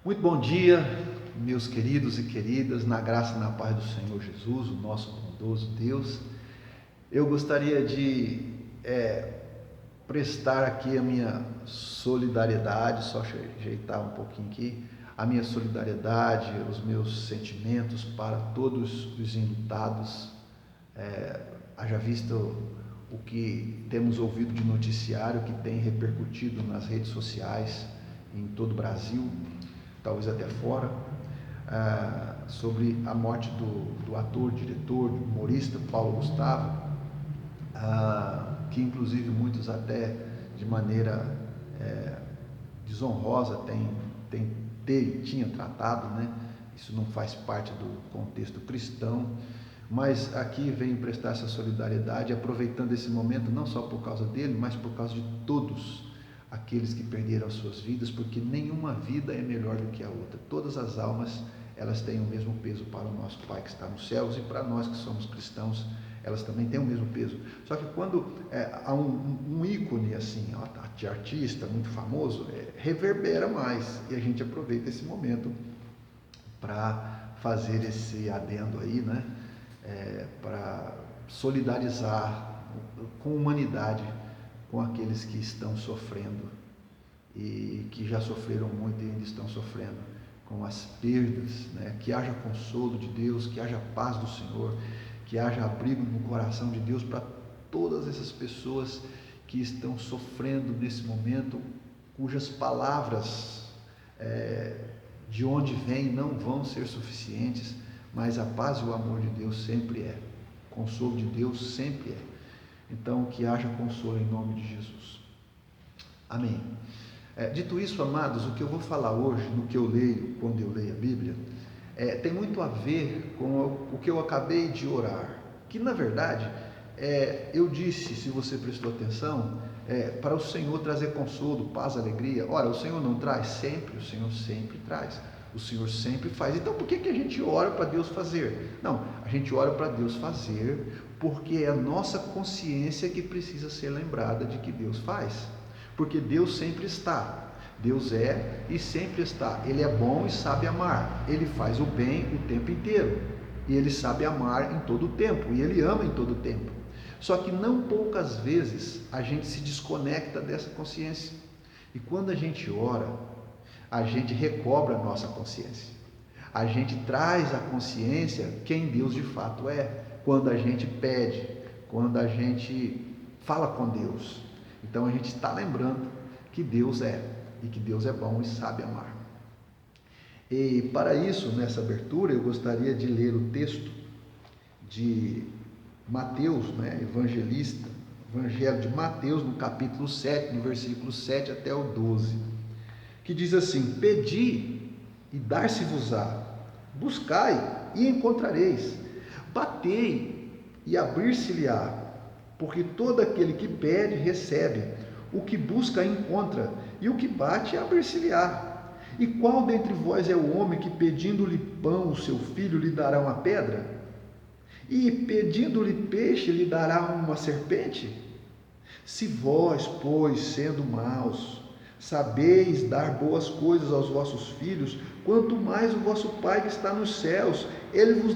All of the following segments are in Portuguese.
Muito bom dia, meus queridos e queridas, na graça e na paz do Senhor Jesus, o nosso bondoso Deus. Eu gostaria de prestar aqui a minha solidariedade, só ajeitar um pouquinho aqui, a minha solidariedade, os meus sentimentos para todos os enlutados. Haja visto o que temos ouvido de noticiário que tem repercutido nas redes sociais em todo o Brasil, talvez até fora, sobre a morte do ator, diretor, humorista Paulo Gustavo, que inclusive muitos até de maneira desonrosa tinha tratado, né? Isso não faz parte do contexto cristão, mas aqui venho prestar essa solidariedade, aproveitando esse momento não só por causa dele, mas por causa de todos aqueles que perderam as suas vidas, porque nenhuma vida é melhor do que a outra. Todas as almas, elas têm o mesmo peso para o nosso Pai que está nos céus, e para nós que somos cristãos, elas também têm o mesmo peso. Só que quando há um ícone assim, de artista muito famoso, reverbera mais, e a gente aproveita esse momento para fazer esse adendo aí, né? Para solidarizar com a humanidade, com aqueles que estão sofrendo e que já sofreram muito e ainda estão sofrendo com as perdas, né? Que haja consolo de Deus, que haja paz do Senhor, que haja abrigo no coração de Deus para todas essas pessoas que estão sofrendo nesse momento, cujas palavras de onde vêm não vão ser suficientes, mas a paz e o amor de Deus sempre é, o consolo de Deus sempre é. Então, que haja consolo em nome de Jesus. Amém. Dito isso, amados, o que eu vou falar hoje, no que eu leio, quando eu leio a Bíblia, tem muito a ver com o que eu acabei de orar, que na verdade, eu disse, se você prestou atenção, para o Senhor trazer consolo, paz, alegria. Ora, o Senhor não traz? Sempre, o Senhor sempre traz. O Senhor sempre faz. Então, por que a gente ora para Deus fazer? Não, a gente ora para Deus fazer porque é a nossa consciência que precisa ser lembrada de que Deus faz. Porque Deus sempre está. Deus é e sempre está. Ele é bom e sabe amar. Ele faz o bem o tempo inteiro. E Ele sabe amar em todo o tempo. E Ele ama em todo o tempo. Só que não poucas vezes a gente se desconecta dessa consciência. E quando a gente ora, a gente recobra a nossa consciência. A gente traz à consciência quem Deus de fato é. Quando a gente pede, quando a gente fala com Deus. Então a gente está lembrando que Deus é, e que Deus é bom e sabe amar. E para isso, nessa abertura, eu gostaria de ler o texto de Mateus, né, Evangelho de Mateus, no capítulo 7, no versículo 7 até o 12, que diz assim: pedi e dar-se-vos-á, buscai e encontrareis, batei e abrir-se-lhe-á, porque todo aquele que pede, recebe, o que busca, encontra, e o que bate, abrir-se-lhe-á. E qual dentre vós é o homem que, pedindo-lhe pão, o seu filho, lhe dará uma pedra? E pedindo-lhe peixe, lhe dará uma serpente? Se vós, pois, sendo maus, sabeis dar boas coisas aos vossos filhos, quanto mais o vosso Pai que está nos céus, Ele vos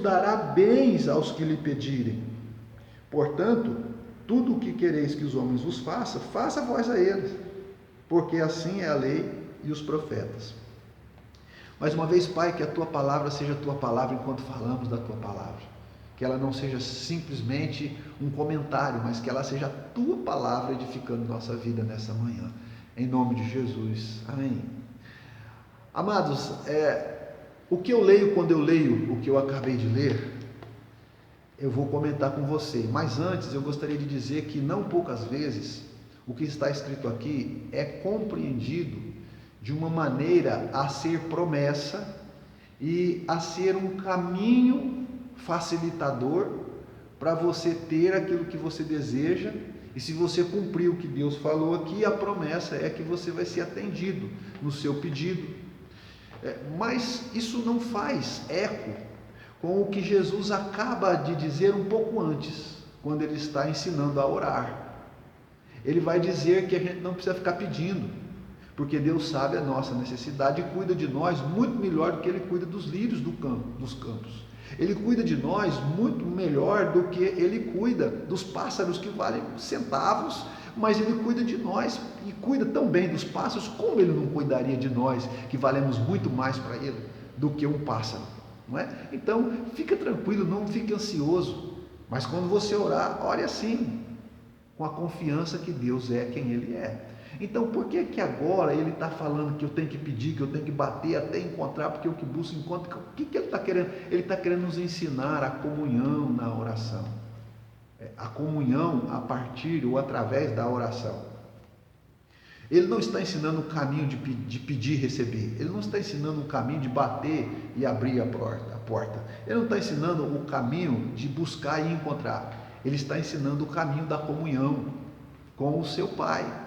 dará bens aos que lhe pedirem. Portanto, tudo o que quereis que os homens vos façam, faça vós a eles, porque assim é a lei e os profetas. Mais uma vez, Pai, que a Tua palavra seja a Tua palavra enquanto falamos da Tua palavra. Que ela não seja simplesmente um comentário, mas que ela seja a Tua palavra edificando nossa vida nessa manhã. Em nome de Jesus. Amém. Amados, o que eu leio quando eu leio o que eu acabei de ler, eu vou comentar com você. Mas antes, eu gostaria de dizer que não poucas vezes o que está escrito aqui é compreendido de uma maneira a ser promessa e a ser um caminho facilitador para você ter aquilo que você deseja, e se você cumprir o que Deus falou aqui, a promessa é que você vai ser atendido no seu pedido. Mas isso não faz eco com o que Jesus acaba de dizer um pouco antes, quando ele está ensinando a orar. Ele vai dizer que a gente não precisa ficar pedindo, Porque Deus sabe a nossa necessidade e cuida de nós muito melhor do que Ele cuida dos lírios dos campos. Ele cuida de nós muito melhor do que Ele cuida dos pássaros que valem centavos, mas Ele cuida de nós e cuida tão bem dos pássaros, como Ele não cuidaria de nós, que valemos muito mais para Ele do que um pássaro, não é? Então, fica tranquilo, não fique ansioso, mas quando você orar, ore assim, com a confiança que Deus é quem Ele é. Então, por que que agora Ele está falando que eu tenho que pedir, que eu tenho que bater até encontrar, porque o que busco encontra? O que que Ele está querendo? Ele está querendo nos ensinar a comunhão na oração. A comunhão a partir ou através da oração. Ele não está ensinando o caminho de pedir e receber. Ele não está ensinando o caminho de bater e abrir a porta. Ele não está ensinando o caminho de buscar e encontrar. Ele está ensinando o caminho da comunhão com o seu Pai.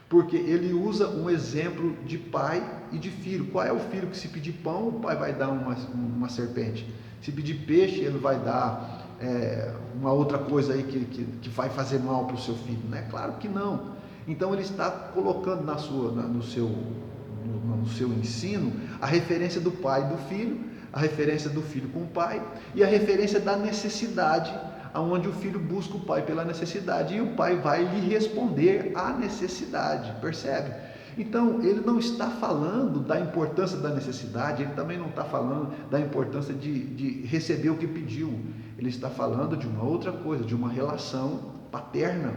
Porque ele usa um exemplo de pai e de filho. Qual é o filho que se pedir pão, o pai vai dar uma serpente? Se pedir peixe, ele vai dar uma outra coisa aí que vai fazer mal para o seu filho, né? Claro que não. Então ele está colocando no seu ensino a referência do pai e do filho, a referência do filho com o pai e a referência da necessidade, onde o filho busca o pai pela necessidade e o pai vai lhe responder à necessidade, percebe? Então, ele não está falando da importância da necessidade, ele também não está falando da importância de receber o que pediu, ele está falando de uma outra coisa, de uma relação paterna,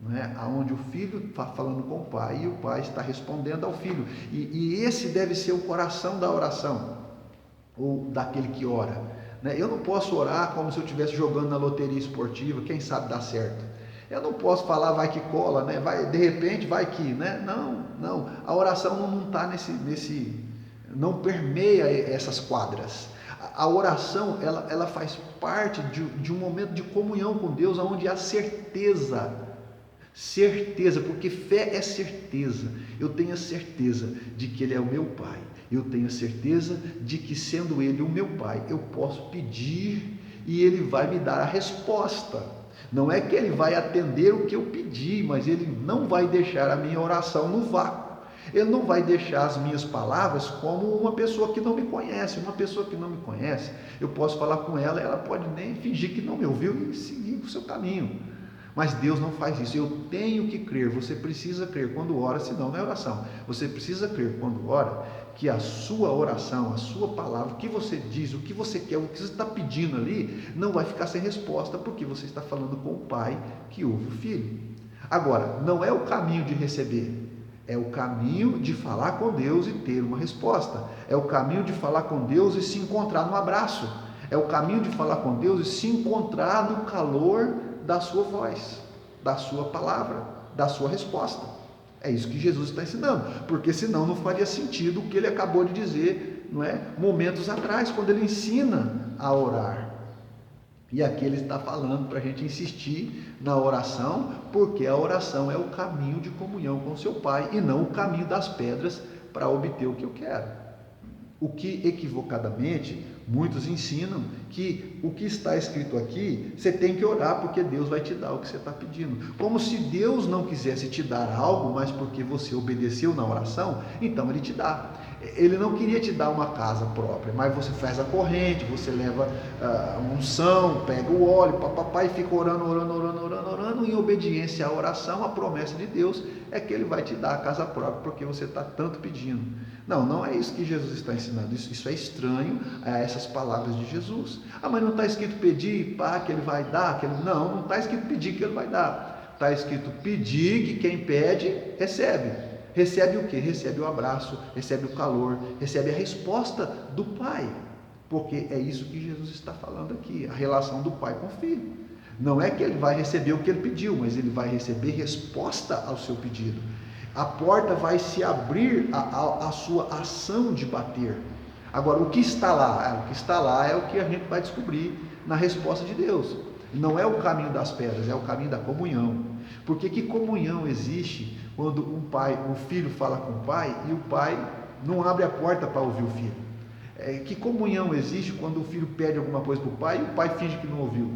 não é? Onde o filho está falando com o pai e o pai está respondendo ao filho, e esse deve ser o coração da oração, ou daquele que ora. Eu não posso orar como se eu estivesse jogando na loteria esportiva, quem sabe dá certo. Eu não posso falar vai que cola, né? Vai, de repente vai que, né? Não. A oração não está não permeia essas quadras. A oração, ela faz parte de um momento de comunhão com Deus, onde há certeza, porque fé é certeza. Eu tenho a certeza de que Ele é o meu Pai. Eu tenho certeza de que, sendo Ele o meu Pai, eu posso pedir e Ele vai me dar a resposta. Não é que Ele vai atender o que eu pedi, mas Ele não vai deixar a minha oração no vácuo. Ele não vai deixar as minhas palavras como uma pessoa que não me conhece. Uma pessoa que não me conhece, eu posso falar com ela, ela pode nem fingir que não me ouviu e seguir o seu caminho. Mas Deus não faz isso. Eu tenho que crer, você precisa crer quando ora, senão não é oração. Você precisa crer quando ora, que a sua oração, a sua palavra, o que você diz, o que você quer, o que você está pedindo ali, não vai ficar sem resposta, porque você está falando com o Pai que ouve o Filho. Agora, não é o caminho de receber, é o caminho de falar com Deus e ter uma resposta. É o caminho de falar com Deus e se encontrar no abraço. É o caminho de falar com Deus e se encontrar no calor da sua voz, da sua palavra, da sua resposta. É isso que Jesus está ensinando, porque senão não faria sentido o que ele acabou de dizer, não é? Momentos atrás, quando ele ensina a orar. E aqui ele está falando para a gente insistir na oração, porque a oração é o caminho de comunhão com seu Pai e não o caminho das pedras para obter o que eu quero. O que equivocadamente muitos ensinam que o que está escrito aqui, você tem que orar porque Deus vai te dar o que você está pedindo. Como se Deus não quisesse te dar algo, mas porque você obedeceu na oração, então Ele te dá. Ele não queria te dar uma casa própria, mas você faz a corrente, você leva a unção, pega o óleo, papai, fica orando, em obediência à oração. A promessa de Deus é que Ele vai te dar a casa própria, porque você está tanto pedindo. Não é isso que Jesus está ensinando. Isso é estranho a essas palavras de Jesus. Mas não está escrito pedir, que Ele vai dar? Não está escrito pedir que Ele vai dar. Está escrito pedir que quem pede, recebe. Recebe o quê? Recebe o abraço, recebe o calor, recebe a resposta do Pai. Porque é isso que Jesus está falando aqui, a relação do Pai com o Filho. Não é que ele vai receber o que ele pediu, mas ele vai receber resposta ao seu pedido. A porta vai se abrir à sua ação de bater. Agora, o que está lá? O que está lá é o que a gente vai descobrir na resposta de Deus. Não é o caminho das pedras, é o caminho da comunhão. Porque que comunhão existe quando um filho fala com o pai e o pai não abre a porta para ouvir o filho? Que comunhão existe quando o filho pede alguma coisa para o pai e o pai finge que não ouviu?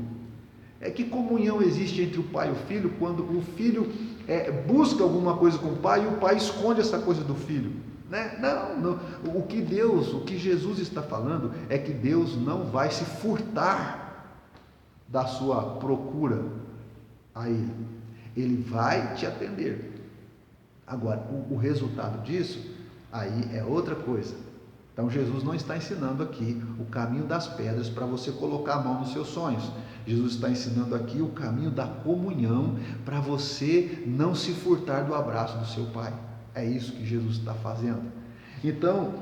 Que comunhão existe entre o pai e o filho quando o filho busca alguma coisa com o pai e o pai esconde essa coisa do filho. Né? Não. O que Jesus está falando é que Deus não vai se furtar da sua procura a Ele. Ele vai te atender. Agora, o resultado disso, aí é outra coisa. Então, Jesus não está ensinando aqui o caminho das pedras para você colocar a mão nos seus sonhos. Jesus está ensinando aqui o caminho da comunhão para você não se furtar do abraço do seu Pai. É isso que Jesus está fazendo. Então,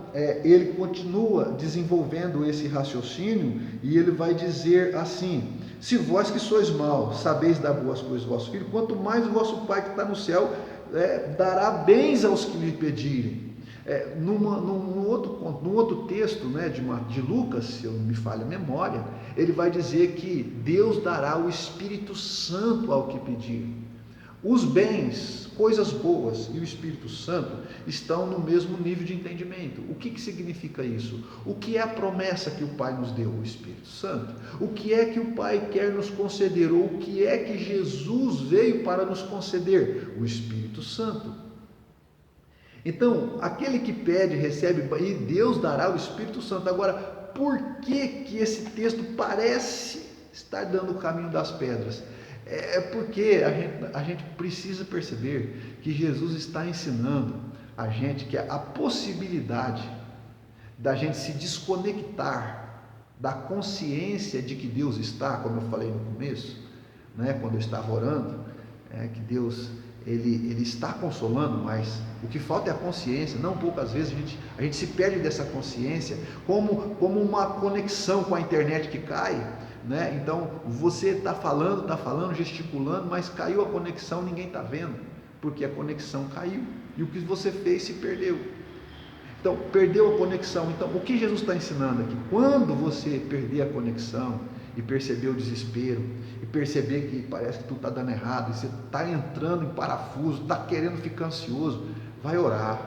ele continua desenvolvendo esse raciocínio e ele vai dizer assim: se vós que sois maus sabeis dar boas coisas ao vosso filho, quanto mais o vosso Pai que está no céu dará bens aos que lhe pedirem. Num outro texto, né, de Lucas, se eu não me falha a memória, ele vai dizer que Deus dará o Espírito Santo ao que pedir. Os bens, coisas boas e o Espírito Santo estão no mesmo nível de entendimento. O que significa isso? O que é a promessa que o Pai nos deu? O Espírito Santo. O que é que o Pai quer nos conceder? Ou o que é que Jesus veio para nos conceder? O Espírito Santo. Então, aquele que pede, recebe, e Deus dará o Espírito Santo. Agora, por que esse texto parece estar dando o caminho das pedras? É porque a gente precisa perceber que Jesus está ensinando a gente que a possibilidade da gente se desconectar da consciência de que Deus está, como eu falei no começo, né, quando eu estava orando, que Deus ele está consolando, mas o que falta é a consciência. Não poucas vezes a gente se perde dessa consciência, como uma conexão com a internet que cai, né? Então você está falando, gesticulando, mas caiu a conexão, ninguém está vendo, porque a conexão caiu e o que você fez se perdeu. Então perdeu a conexão. Então o que Jesus está ensinando aqui? Quando você perder a conexão e perceber o desespero, e perceber que parece que tudo está dando errado, e você está entrando em parafuso, está querendo ficar ansioso, vai orar,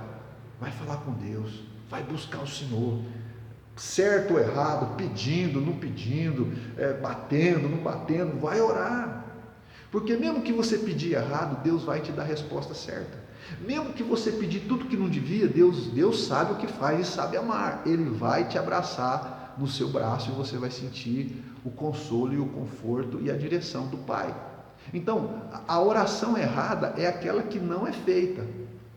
vai falar com Deus, vai buscar o Senhor, certo ou errado, pedindo, não pedindo, batendo, não batendo, vai orar, porque mesmo que você pedir errado, Deus vai te dar a resposta certa. Mesmo que você pedir tudo que não devia, Deus sabe o que faz e sabe amar. Ele vai te abraçar no seu braço e você vai sentir o consolo e o conforto e a direção do Pai. Então, a oração errada é aquela que não é feita.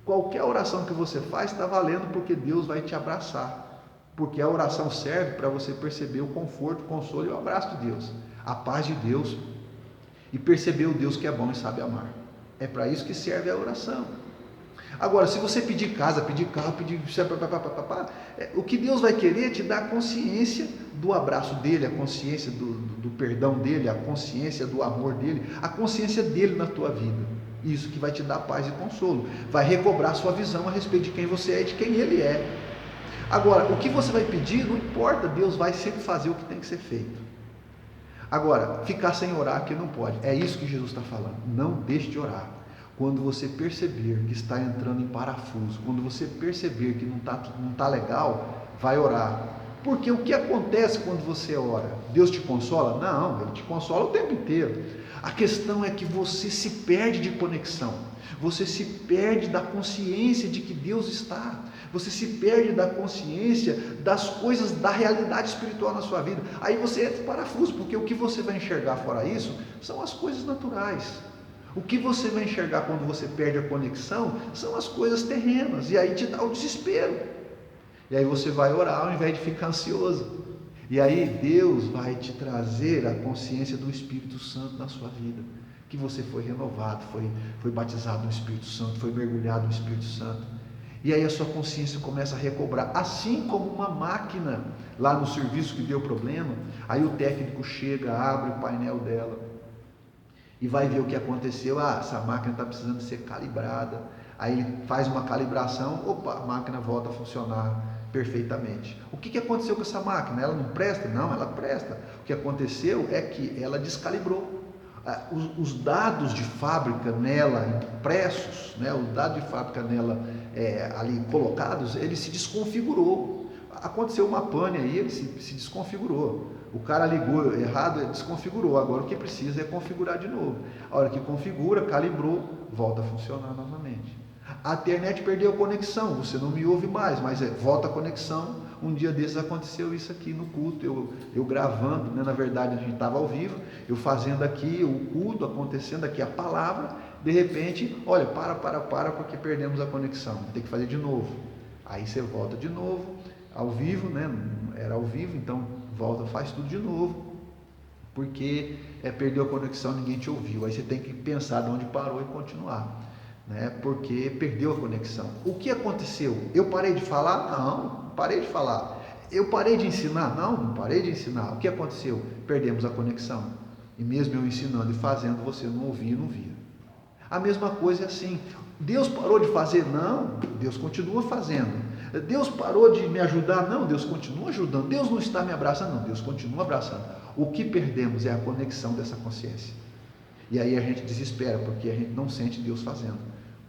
Qualquer oração que você faz está valendo, porque Deus vai te abraçar. Porque a oração serve para você perceber o conforto, o consolo e o abraço de Deus, a paz de Deus, e perceber o Deus que é bom e sabe amar. É para isso que serve a oração. Agora, se você pedir casa, pedir carro, pedir... o que Deus vai querer é te dar a consciência do abraço dele, a consciência do perdão dele, a consciência do amor dele, a consciência dele na tua vida. Isso que vai te dar paz e consolo. Vai recobrar sua visão a respeito de quem você é e de quem ele é. Agora, o que você vai pedir, não importa, Deus vai sempre fazer o que tem que ser feito. Agora, ficar sem orar aqui não pode. É isso que Jesus está falando. Não deixe de orar. Quando você perceber que está entrando em parafuso, quando você perceber que não está legal, vai orar. Porque o que acontece quando você ora? Deus te consola? Não, Ele te consola o tempo inteiro. A questão é que você se perde de conexão, você se perde da consciência de que Deus está, você se perde da consciência das coisas, da realidade espiritual na sua vida. Aí você entra em parafuso, porque o que você vai enxergar fora isso são as coisas naturais. O que você vai enxergar quando você perde a conexão são as coisas terrenas, e aí te dá o desespero. E aí você vai orar ao invés de ficar ansioso. E aí Deus vai te trazer a consciência do Espírito Santo na sua vida, que você foi renovado, foi batizado no Espírito Santo, foi mergulhado no Espírito Santo. E aí a sua consciência começa a recobrar, assim como uma máquina lá no serviço que deu problema. Aí o técnico chega, abre o painel dela e vai ver o que aconteceu. Essa máquina está precisando ser calibrada. Aí ele faz uma calibração, opa, a máquina volta a funcionar perfeitamente. O que aconteceu com essa máquina? Ela não presta? Não, ela presta. O que aconteceu é que ela descalibrou. Os dados de fábrica nela impressos, né, os dados de fábrica nela ali colocados, ele se desconfigurou. Aconteceu uma pane aí, ele se desconfigurou. O cara ligou errado, desconfigurou. Agora o que precisa é configurar de novo. A hora que configura, calibrou, volta a funcionar novamente. A internet perdeu a conexão, você não me ouve mais, mas volta a conexão. Um dia desses aconteceu isso aqui no culto, eu gravando, né? Na verdade a gente estava ao vivo, eu fazendo aqui o culto, acontecendo aqui a palavra, de repente, olha, para, porque perdemos a conexão, tem que fazer de novo. Aí você volta de novo, ao vivo, né? Era ao vivo, então volta, faz tudo de novo, porque perdeu a conexão, ninguém te ouviu. Aí você tem que pensar de onde parou e continuar, né? Porque perdeu a conexão. O que aconteceu? Eu parei de falar? Não, parei de falar. Eu parei de ensinar? Não parei de ensinar. O que aconteceu? Perdemos a conexão. E mesmo eu ensinando e fazendo, você não ouvia e não via. A mesma coisa é assim. Deus parou de fazer? Não, Deus continua fazendo. Deus parou de me ajudar? Não, Deus continua ajudando. Deus não está me abraçando? Não, Deus continua abraçando. O que perdemos é a conexão dessa consciência. E aí a gente desespera, porque a gente não sente Deus fazendo.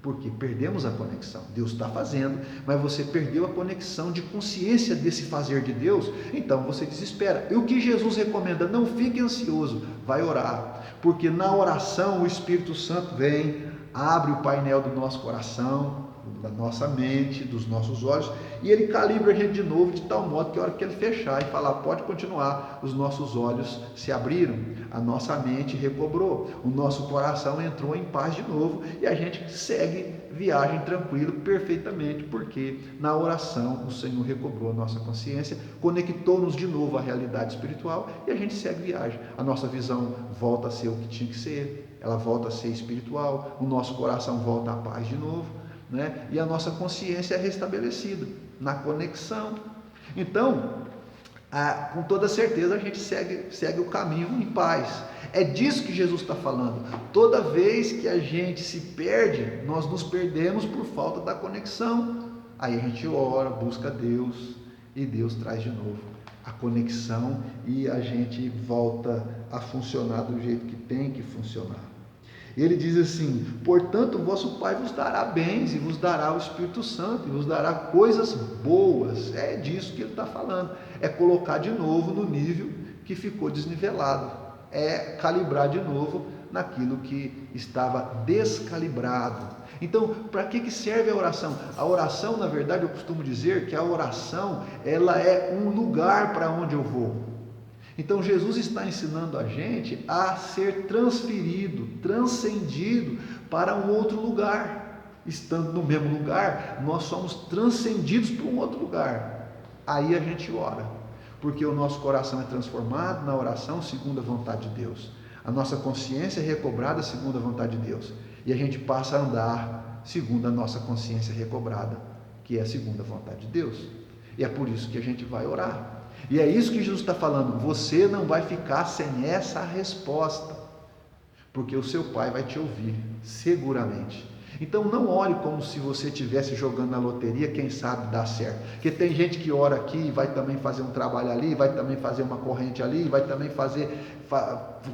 Porque perdemos a conexão. Deus está fazendo, mas você perdeu a conexão de consciência desse fazer de Deus, então você desespera. E o que Jesus recomenda? Não fique ansioso, vai orar. Porque na oração o Espírito Santo vem, abre o painel do nosso coração, da nossa mente, dos nossos olhos, e ele calibra a gente de novo, de tal modo que a hora que ele fechar e falar, pode continuar, os nossos olhos se abriram, a nossa mente recobrou, o nosso coração entrou em paz de novo, e a gente segue viagem tranquilo, perfeitamente, porque na oração o Senhor recobrou a nossa consciência, conectou-nos de novo à realidade espiritual, e a gente segue viagem. A nossa visão volta a ser o que tinha que ser, ela volta a ser espiritual, o nosso coração volta à paz de novo, né? E a nossa consciência é restabelecida na conexão. Então, com toda certeza a gente segue o caminho em paz. É disso que Jesus está falando. Toda vez que a gente se perde, nós nos perdemos por falta da conexão. Aí a gente ora, busca Deus, e Deus traz de novo a conexão, e a gente volta a funcionar do jeito que tem que funcionar. Ele diz assim, portanto, vosso Pai vos dará bens, e vos dará o Espírito Santo, e vos dará coisas boas. É disso que ele está falando. É colocar de novo no nível que ficou desnivelado. É calibrar de novo naquilo que estava descalibrado. Então, para que serve a oração? A oração, na verdade, eu costumo dizer que a oração, ela é um lugar para onde eu vou. Então Jesus está ensinando a gente a ser transferido, transcendido para um outro lugar. Estando no mesmo lugar, nós somos transcendidos para um outro lugar. Aí a gente ora, porque o nosso coração é transformado na oração segundo a vontade de Deus. A nossa consciência é recobrada segundo a vontade de Deus. E a gente passa a andar segundo a nossa consciência recobrada, que é segundo a vontade de Deus. E é por isso que a gente vai orar. E é isso que Jesus está falando, você não vai ficar sem essa resposta, porque o seu Pai vai te ouvir, seguramente. Então não ore como se você estivesse jogando na loteria, quem sabe dá certo. Porque tem gente que ora aqui, vai também fazer um trabalho ali, vai também fazer uma corrente ali, vai também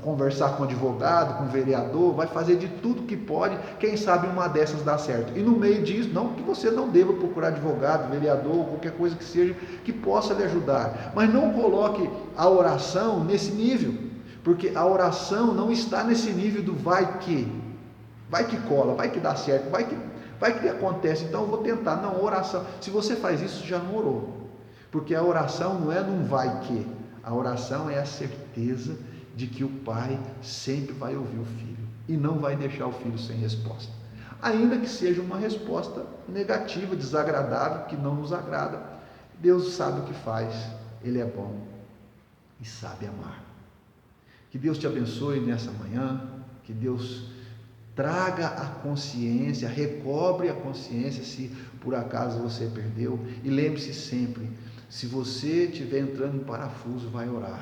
conversar com advogado, com vereador, vai fazer de tudo que pode, quem sabe uma dessas dá certo. E no meio disso, não que você não deva procurar advogado, vereador, qualquer coisa que seja, que possa lhe ajudar. Mas não coloque a oração nesse nível, porque a oração não está nesse nível do vai que cola, vai que dá certo, vai que acontece, então eu vou tentar. Não, oração, se você faz isso, já não orou, porque a oração não é num vai que, a oração é a certeza de que o Pai sempre vai ouvir o Filho, e não vai deixar o Filho sem resposta, ainda que seja uma resposta negativa, desagradável, que não nos agrada. Deus sabe o que faz, Ele é bom e sabe amar. Que Deus te abençoe nessa manhã, que Deus traga a consciência, recobre a consciência se por acaso você perdeu, e lembre-se sempre, se você estiver entrando em parafuso, vai orar,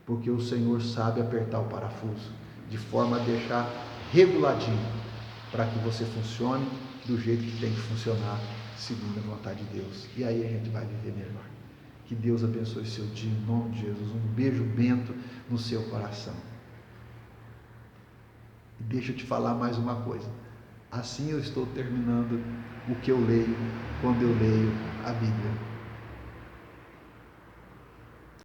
porque o Senhor sabe apertar o parafuso, de forma a deixar reguladinho, para que você funcione do jeito que tem que funcionar, segundo a vontade de Deus, e aí a gente vai viver melhor. Que Deus abençoe o seu dia, em nome de Jesus, um beijo bento no seu coração. E deixa eu te falar mais uma coisa. Assim eu estou terminando o que eu leio quando eu leio a Bíblia.